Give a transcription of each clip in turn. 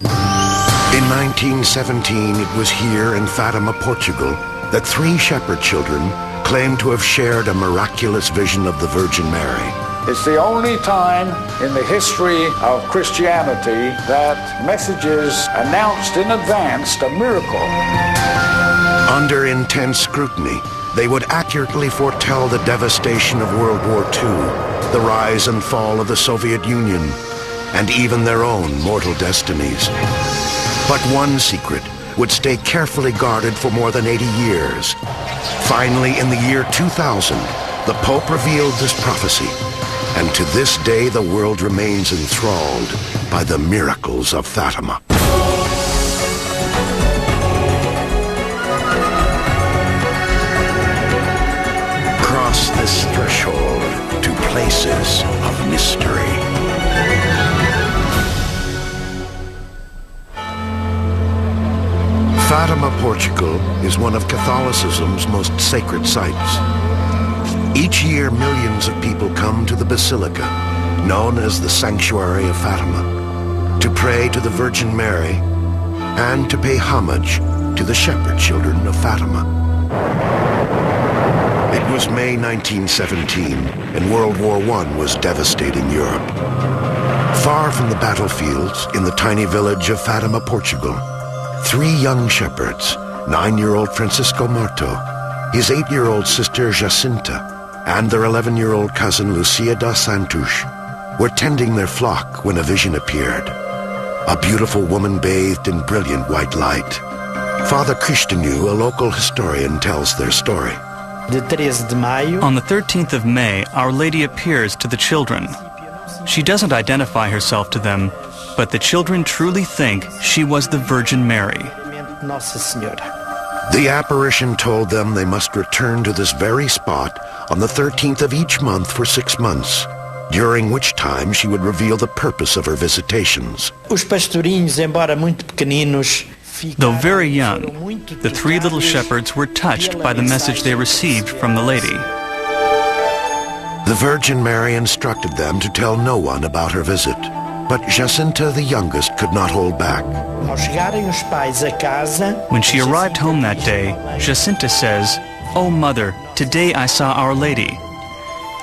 In 1917, it was here in Fatima, Portugal, that 3 shepherd children claimed to have shared a miraculous vision of the Virgin Mary. It's the only time in the history of Christianity that messages announced in advance a miracle. Under intense scrutiny, they would accurately foretell the devastation of World War II, the rise and fall of the Soviet Union, and even their own mortal destinies. But one secret would stay carefully guarded for more than 80 years. Finally, in the year 2000, the Pope revealed this prophecy, and to this day the world remains enthralled by the miracles of Fatima. Cross this threshold to places of mystery. Fatima, Portugal, is one of Catholicism's most sacred sites. Each year, millions of people come to the basilica, known as the Sanctuary of Fatima, to pray to the Virgin Mary and to pay homage to the shepherd children of Fatima. It was May 1917, and World War I was devastating Europe. Far from the battlefields, in the tiny village of Fatima, Portugal, 3 young shepherds, 9-year-old Francisco Marto, his 8-year-old sister Jacinta, and their 11-year-old cousin Lucia dos Santos, were tending their flock when a vision appeared. A beautiful woman bathed in brilliant white light. Father Cristenu, a local historian, tells their story. On the 13th of May, Our Lady appears to the children. She doesn't identify herself to them, but the children truly think she was the Virgin Mary. The apparition told them they must return to this very spot on the 13th of each month for 6 months, during which time she would reveal the purpose of her visitations. Though very young, the 3 little shepherds were touched by the message they received from the Lady. The Virgin Mary instructed them to tell no one about her visit, but Jacinta, the youngest, could not hold back. When she arrived home that day, Jacinta says, "Oh, Mother, today I saw Our Lady."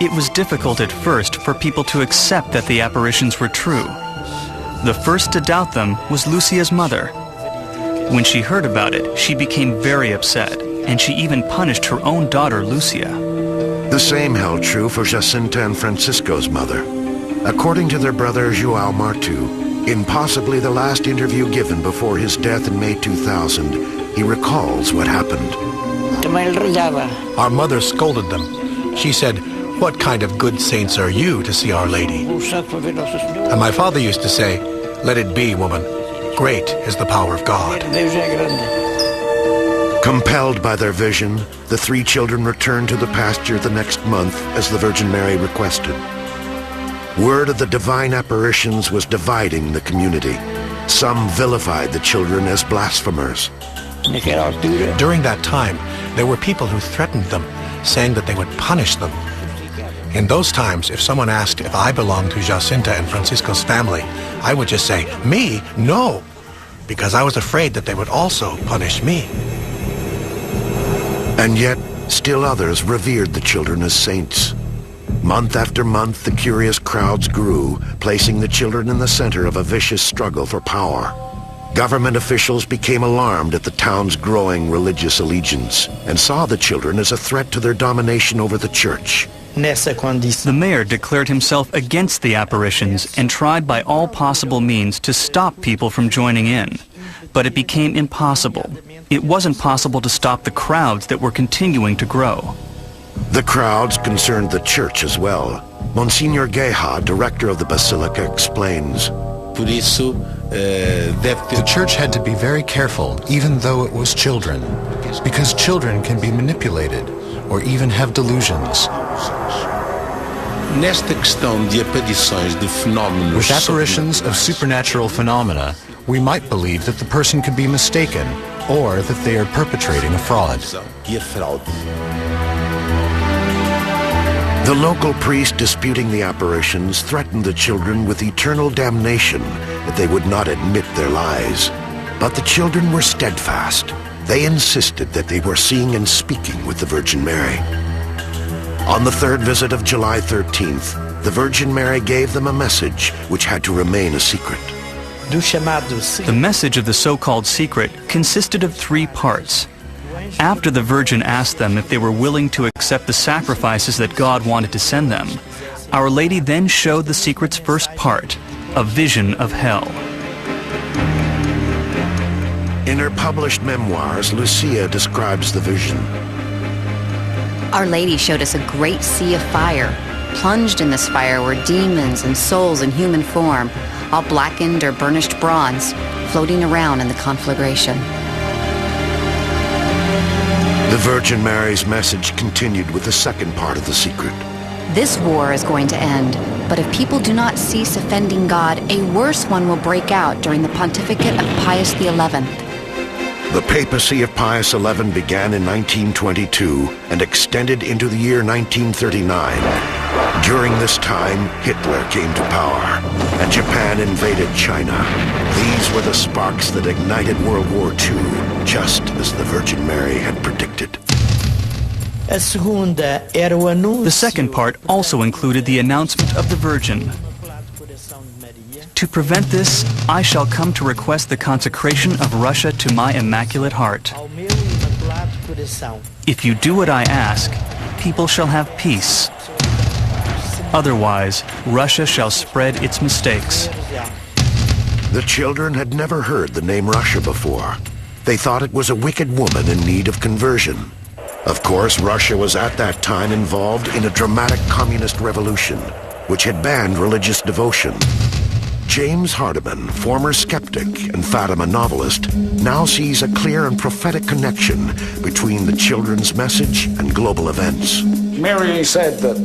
It was difficult at first for people to accept that the apparitions were true. The first to doubt them was Lucia's mother. When she heard about it, she became very upset, and she even punished her own daughter, Lucia. The same held true for Jacinta and Francisco's mother. According to their brother João Martu, in possibly the last interview given before his death in May 2000, he recalls what happened. Our mother scolded them. She said, "What kind of good saints are you to see Our Lady?" And my father used to say, "Let it be, woman. Great is the power of God." Compelled by their vision, the 3 children returned to the pasture the next month as the Virgin Mary requested. Word of the divine apparitions was dividing the community. Some vilified the children as blasphemers. During that time, there were people who threatened them, saying that they would punish them. In those times, if someone asked if I belonged to Jacinta and Francisco's family, I would just say, "Me? No!" because I was afraid that they would also punish me. And yet, still others revered the children as saints. Month after month, the curious crowds grew, placing the children in the center of a vicious struggle for power. Government officials became alarmed at the town's growing religious allegiance and saw the children as a threat to their domination over the church. The mayor declared himself against the apparitions and tried by all possible means to stop people from joining in. But it became impossible. It wasn't possible to stop the crowds that were continuing to grow. The crowds concerned the church as well. Monsignor Gueja, director of the basilica, explains. The church had to be very careful, even though it was children, because children can be manipulated or even have delusions. With apparitions of supernatural phenomena, we might believe that the person could be mistaken or that they are perpetrating a fraud. The local priest disputing the apparitions threatened the children with eternal damnation that they would not admit their lies. But the children were steadfast. They insisted that they were seeing and speaking with the Virgin Mary. On the third visit of July 13th, the Virgin Mary gave them a message which had to remain a secret. The message of the so-called secret consisted of 3 parts. After the Virgin asked them if they were willing to accept the sacrifices that God wanted to send them, Our Lady then showed the secret's first part, a vision of hell. In her published memoirs, Lucia describes the vision. Our Lady showed us a great sea of fire. Plunged in this fire were demons and souls in human form, all blackened or burnished bronze, floating around in the conflagration. The Virgin Mary's message continued with the second part of the secret. This war is going to end, but if people do not cease offending God, a worse one will break out during the pontificate of Pius XI. The papacy of Pius XI began in 1922 and extended into the year 1939. During this time, Hitler came to power, and Japan invaded China. These were the sparks that ignited World War II, just as the Virgin Mary had predicted. The second part also included the announcement of the Virgin. To prevent this, I shall come to request the consecration of Russia to my Immaculate Heart. If you do what I ask, people shall have peace. Otherwise, Russia shall spread its mistakes. The children had never heard the name Russia before. They thought it was a wicked woman in need of conversion. Of course, Russia was at that time involved in a dramatic communist revolution, which had banned religious devotion. James Hardiman, former skeptic and Fatima novelist, now sees a clear and prophetic connection between the children's message and global events. Mary said that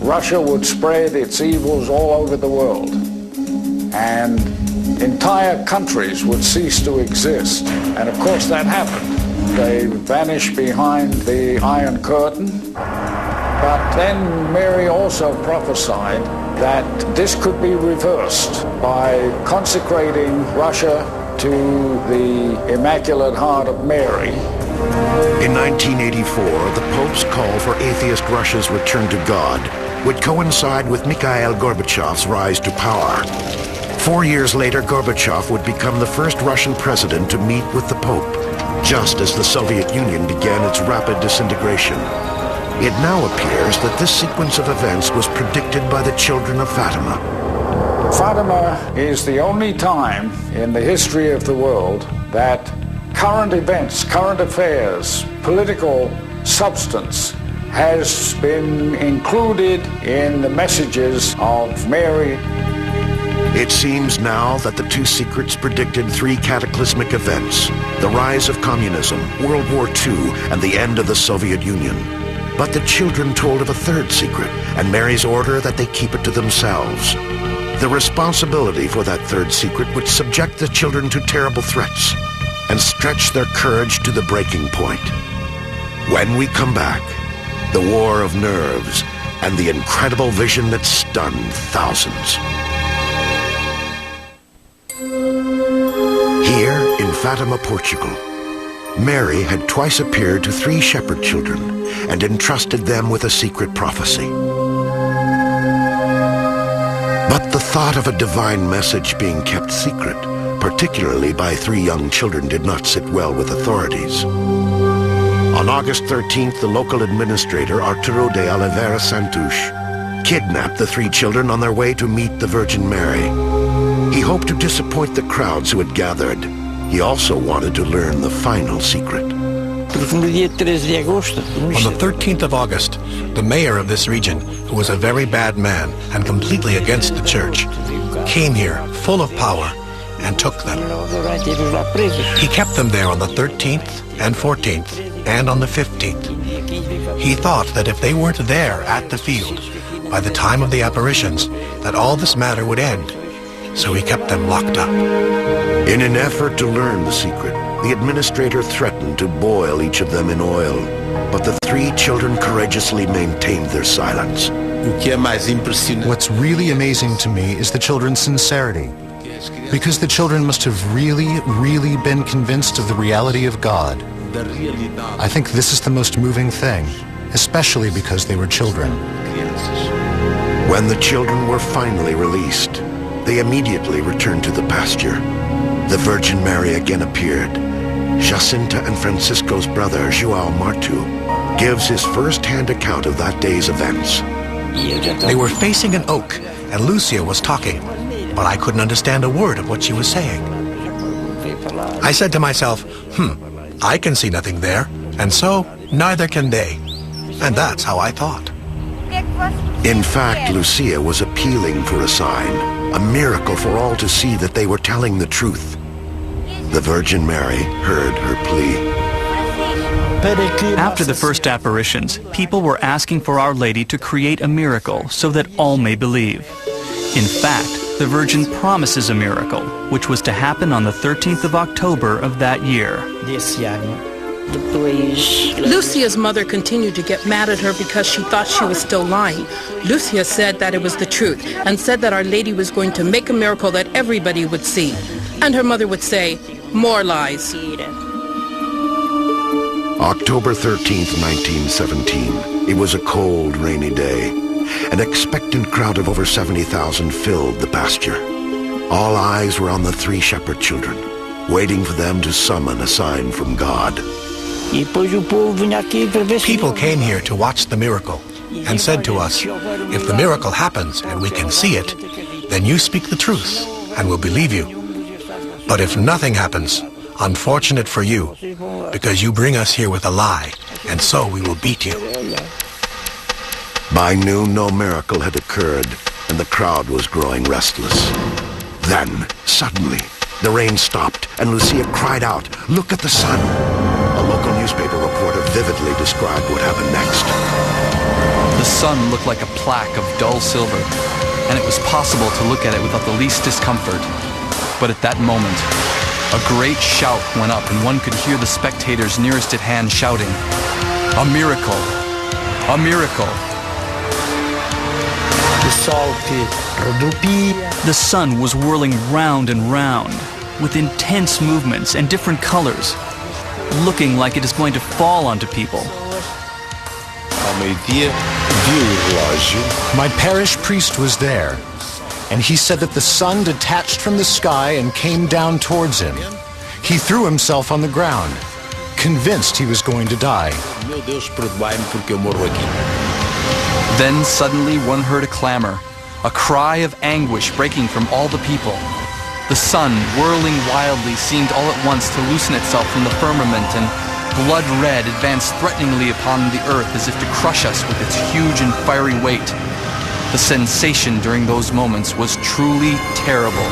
Russia would spread its evils all over the world, and entire countries would cease to exist. And of course that happened. They vanished behind the Iron Curtain. But then Mary also prophesied that this could be reversed by consecrating Russia to the Immaculate Heart of Mary. In 1984, the Pope's call for atheist Russia's return to God would coincide with Mikhail Gorbachev's rise to power. 4 years later, Gorbachev would become the first Russian president to meet with the Pope, just as the Soviet Union began its rapid disintegration. It now appears that this sequence of events was predicted by the children of Fatima. Fatima is the only time in the history of the world that current events, current affairs, political substance has been included in the messages of Mary. It seems now that the 2 secrets predicted 3 cataclysmic events: the rise of communism, World War II, and the end of the Soviet Union. But the children told of a 3rd secret, and Mary's order that they keep it to themselves. The responsibility for that 3rd secret would subject the children to terrible threats and stretch their courage to the breaking point. When we come back, the war of nerves and the incredible vision that stunned thousands. Here in Fatima, Portugal, Mary had twice appeared to 3 shepherd children and entrusted them with a secret prophecy. But the thought of a divine message being kept secret, particularly by 3 young children, did not sit well with authorities. On August 13th, the local administrator, Arturo de Oliveira Santos, kidnapped the 3 children on their way to meet the Virgin Mary. He hoped to disappoint the crowds who had gathered. He also wanted to learn the final secret. On the 13th of August, the mayor of this region, who was a very bad man and completely against the church, came here full of power and took them. He kept them there on the 13th and 14th and on the 15th. He thought that if they weren't there at the field by the time of the apparitions, that all this matter would end. So he kept them locked up. In an effort to learn the secret, the administrator threatened to boil each of them in oil, but the 3 children courageously maintained their silence. What's really amazing to me is the children's sincerity. Because the children must have really been convinced of the reality of God. I think this is the most moving thing, especially because they were children. When the children were finally released, they immediately returned to the pasture. The Virgin Mary again appeared. Jacinta and Francisco's brother, João Martu, gives his first-hand account of that day's events. They were facing an oak, and Lucia was talking, but I couldn't understand a word of what she was saying. I said to myself, I can see nothing there, and so neither can they. And that's how I thought. In fact, Lucia was appealing for a sign, a miracle for all to see that they were telling the truth. The Virgin Mary heard her plea. After the first apparitions, people were asking for Our Lady to create a miracle so that all may believe. In fact, the Virgin promises a miracle, which was to happen on the 13th of October of that year. Lucia's mother continued to get mad at her because she thought she was still lying. Lucia said that it was the truth and said that Our Lady was going to make a miracle that everybody would see. And her mother would say, "More lies." October 13th, 1917. It was a cold, rainy day. An expectant crowd of over 70,000 filled the pasture. All eyes were on the three shepherd children, waiting for them to summon a sign from God. People came here to watch the miracle and said to us, if the miracle happens and we can see it, then you speak the truth and we'll believe you. But if nothing happens, unfortunate for you, because you bring us here with a lie, and so we will beat you. By noon, no miracle had occurred, and the crowd was growing restless. Then, suddenly, the rain stopped, and Lucia cried out, "Look at the sun!" A local newspaper reporter vividly described what happened next. The sun looked like a plaque of dull silver, and it was possible to look at it without the least discomfort. But at that moment, a great shout went up, and one could hear the spectators nearest at hand shouting, "A miracle! A miracle!" The sun was whirling round and round, with intense movements and different colors, looking like it is going to fall onto people. My parish priest was there, and he said that the sun detached from the sky and came down towards him. He threw himself on the ground, convinced he was going to die. Then suddenly one heard a clamor, a cry of anguish breaking from all the people. The sun, whirling wildly, seemed all at once to loosen itself from the firmament, and blood red advanced threateningly upon the earth as if to crush us with its huge and fiery weight. The sensation during those moments was truly terrible.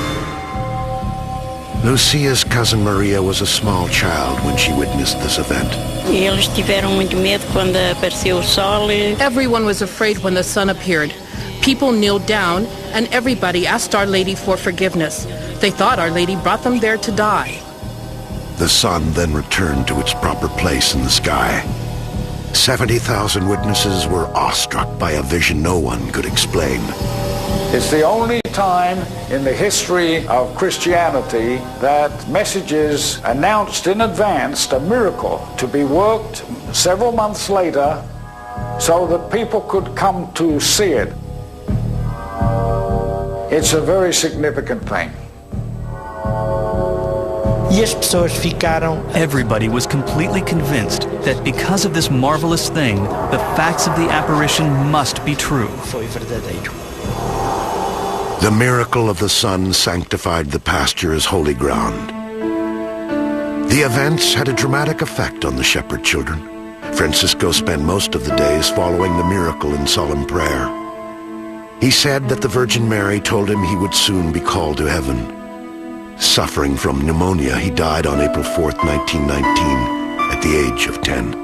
Lucia's cousin Maria was a small child when she witnessed this event. Everyone was afraid when the sun appeared. People kneeled down, and everybody asked Our Lady for forgiveness. They thought Our Lady brought them there to die. The sun then returned to its proper place in the sky. 70,000 witnesses were awestruck by a vision no one could explain. It's the only time in the history of Christianity that messages announced in advance a miracle to be worked several months later so that people could come to see it. It's a very significant thing. Everybody was completely convinced that because of this marvelous thing, the facts of the apparition must be true. The miracle of the sun sanctified the pasture as holy ground. The events had a dramatic effect on the shepherd children. Francisco spent most of the days following the miracle in solemn prayer. He said that the Virgin Mary told him he would soon be called to heaven. Suffering from pneumonia, he died on April 4th, 1919, at the age of 10.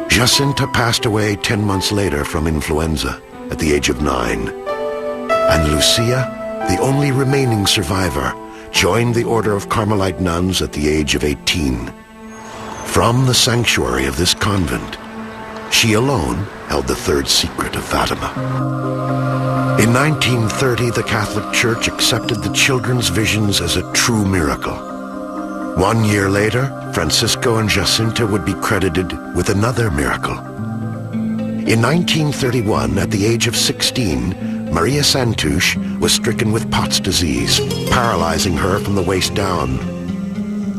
Jacinta passed away 10 months later from influenza at the age of 9. And Lucia, the only remaining survivor, joined the Order of Carmelite nuns at the age of 18. From the sanctuary of this convent, she alone held the third secret of Fatima. In 1930, the Catholic Church accepted the children's visions as a true miracle. 1 year later, Francisco and Jacinta would be credited with another miracle. In 1931, at the age of 16, Maria Santush was stricken with Pott's disease, paralyzing her from the waist down.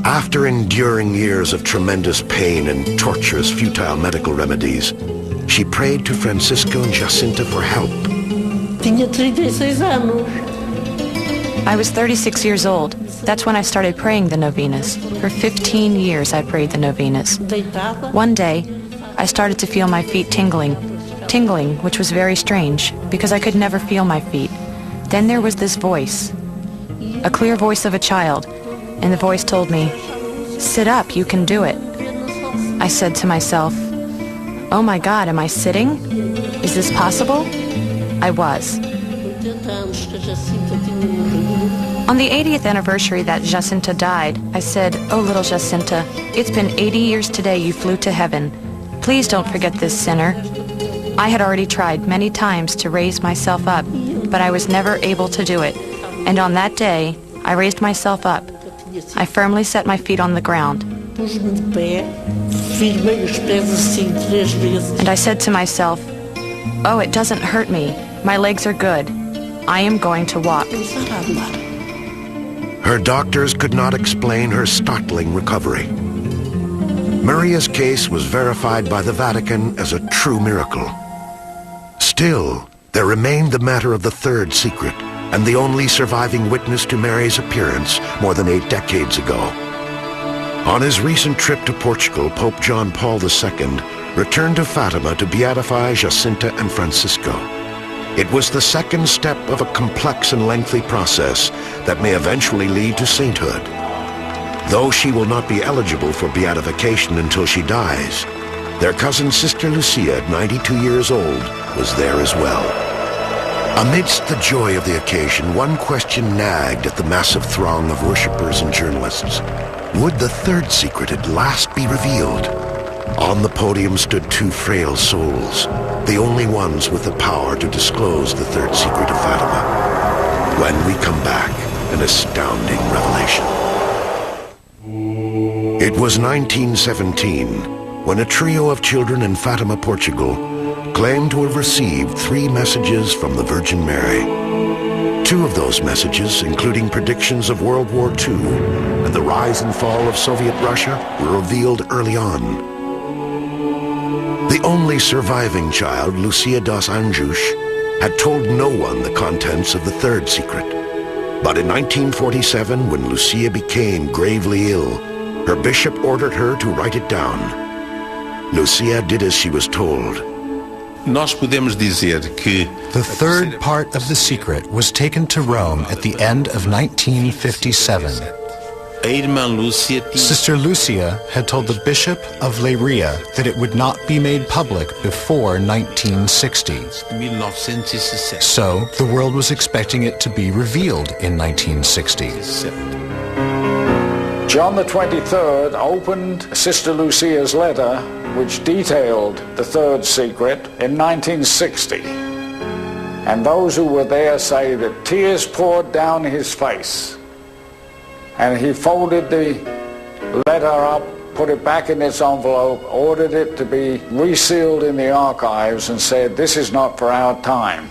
After enduring years of tremendous pain and torturous, futile medical remedies, she prayed to Francisco and Jacinta for help. I was 36 years old. That's when I started praying the novenas. For 15 years I prayed the novenas. One day, I started to feel my feet tingling, which was very strange, because I could never feel my feet. Then there was this voice, a clear voice of a child, and the voice told me, "Sit up, you can do it." I said to myself, "Oh my God, am I sitting? Is this possible?" I was. On the 80th anniversary that Jacinta died, I said, "Oh, little Jacinta, it's been 80 years today you flew to heaven. Please don't forget this sinner." I had already tried many times to raise myself up, but I was never able to do it. And on that day, I raised myself up. I firmly set my feet on the ground. And I said to myself, "Oh, it doesn't hurt me. My legs are good. I am going to walk." Her doctors could not explain her startling recovery. Maria's case was verified by the Vatican as a true miracle. Still, there remained the matter of the third secret, and the only surviving witness to Mary's appearance more than 8 decades ago. On his recent trip to Portugal, Pope John Paul II returned to Fatima to beatify Jacinta and Francisco. It was the second step of a complex and lengthy process that may eventually lead to sainthood. Though she will not be eligible for beatification until she dies, their cousin Sister Lucia, at 92 years old, was there as well. Amidst the joy of the occasion, one question nagged at the massive throng of worshippers and journalists. Would the third secret at last be revealed? On the podium stood 2 frail souls, the only ones with the power to disclose the third secret of Fatima. When we come back, an astounding revelation. It was 1917 when a trio of children in Fatima, Portugal, claimed to have received 3 messages from the Virgin Mary. 2 of those messages, including predictions of World War II and the rise and fall of Soviet Russia, were revealed early on. The only surviving child, Lucia dos Anjos, had told no one the contents of the third secret. But in 1947, when Lucia became gravely ill, her bishop ordered her to write it down. Lucia did as she was told. The third part of the secret was taken to Rome at the end of 1957. Sister Lucia had told the Bishop of Leiria that it would not be made public before 1960. So the world was expecting it to be revealed in 1960. John the 23rd opened Sister Lucia's letter, which detailed the third secret, in 1960. And those who were there say that tears poured down his face. And he folded the letter up, put it back in its envelope, ordered it to be resealed in the archives, and said, "This is not for our time."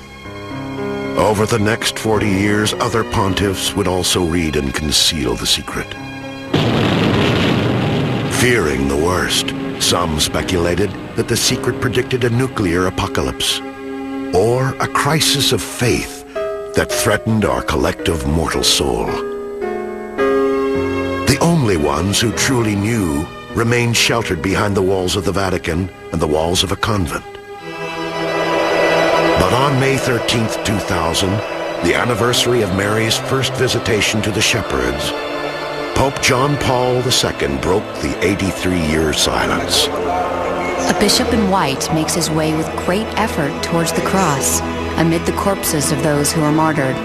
Over the next 40 years, other pontiffs would also read and conceal the secret. Fearing the worst, some speculated that the secret predicted a nuclear apocalypse, or a crisis of faith that threatened our collective mortal soul. The only ones who truly knew remained sheltered behind the walls of the Vatican and the walls of a convent. But on May 13th, 2000, the anniversary of Mary's first visitation to the shepherds, Pope John Paul II broke the 83-year silence. A bishop in white makes his way with great effort towards the cross, amid the corpses of those who are martyred.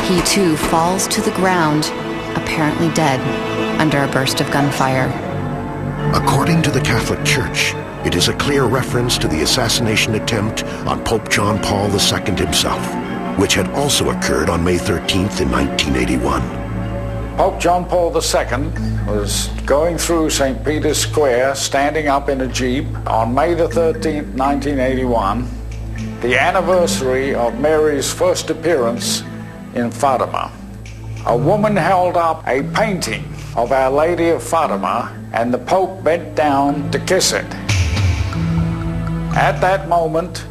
He too falls to the ground, apparently dead, under a burst of gunfire. According to the Catholic Church, it is a clear reference to the assassination attempt on Pope John Paul II himself. which had also occurred on May 13th in 1981. Pope John Paul II was going through St. Peter's Square, standing up in a Jeep on May the 13th, 1981, the anniversary of Mary's first appearance in Fatima. A woman held up a painting of Our Lady of Fatima, and the Pope bent down to kiss it. At that moment,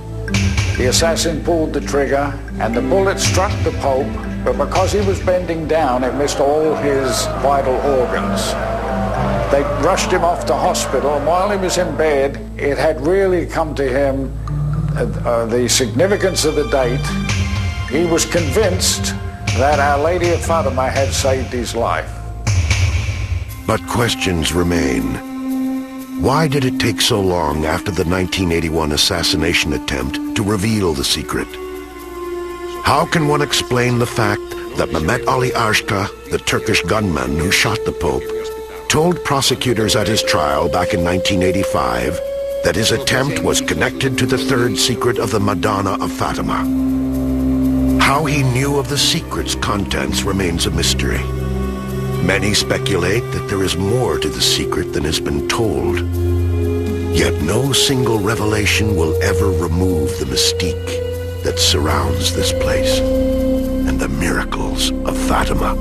the assassin pulled the trigger, and the bullet struck the Pope, but because he was bending down, it missed all his vital organs. They rushed him off to hospital, and while he was in bed, it had really come to him the significance of the date. He was convinced that Our Lady of Fatima had saved his life. But questions remain. Why did it take so long after the 1981 assassination attempt to reveal the secret? How can one explain the fact that Mehmet Ali Aşkı, the Turkish gunman who shot the Pope, told prosecutors at his trial back in 1985 that his attempt was connected to the third secret of the Madonna of Fatima? How he knew of the secret's contents remains a mystery. Many speculate that there is more to the secret than has been told. Yet no single revelation will ever remove the mystique that surrounds this place and the miracles of Fatima.